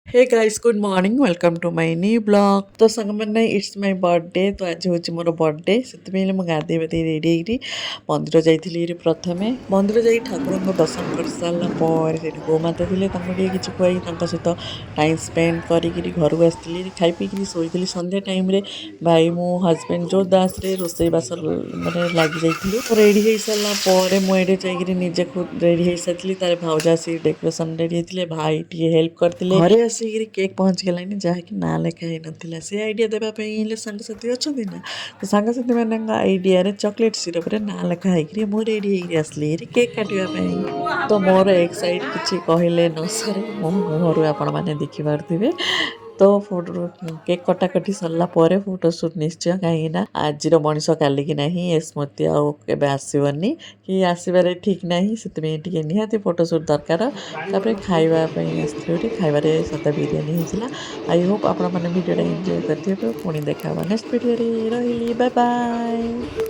Hey guys good morning welcome to my new blog. तो संग मैंने इट्स माय बर्थडे तो आज हूँ मोर बर्थडे से मुझे गाधे बाधे रेडी होगी मंदिर जाइए। प्रथम मंदिर जा ठाकुर को दर्शन कर सारापर से गोमाता थे किसी खुआई सहित टाइम स्पेंड करी घर को आसती खाई पी शोली संध्या टाइम भाई मो हजबैंड जो दास रोसे बास मैंने लग जाइलु रेडी हो सारापर मुझे जाकि निजे खुद रेडी हो सारी तार भाउज आसी डेकोरेशन रेडी होते भाई टे हेल्प करते घरे आसिक केक पहुँच गलानी जहाँकि ना लेखा ही नाला से आइडिया देवाई सांगसाथी अच्छा ना तो सांगसाथी मान आइडिया चॉकलेट सिरप ना लेखा है मुझे रेडी हो आसली केक काटापी तो मोर एक साइड किसी कहले न सर मो मुहर आपण मैंने देखिपे तो फोटो केक कटाकटी सरला फोटोशूट निश्चय कहीं आज मनीष काल की ना ये स्मृति आगे आसबनी कि आसबार ठीक ना से निहाती फोटोशूट दरकार तापर खावाई आसती खाइबार सादा बिरियानी होता। आई होप आपण मैंने भिडियो एंजॉय करते पुणी देखा नेक्स्ट भिडियो रही बाय बाय।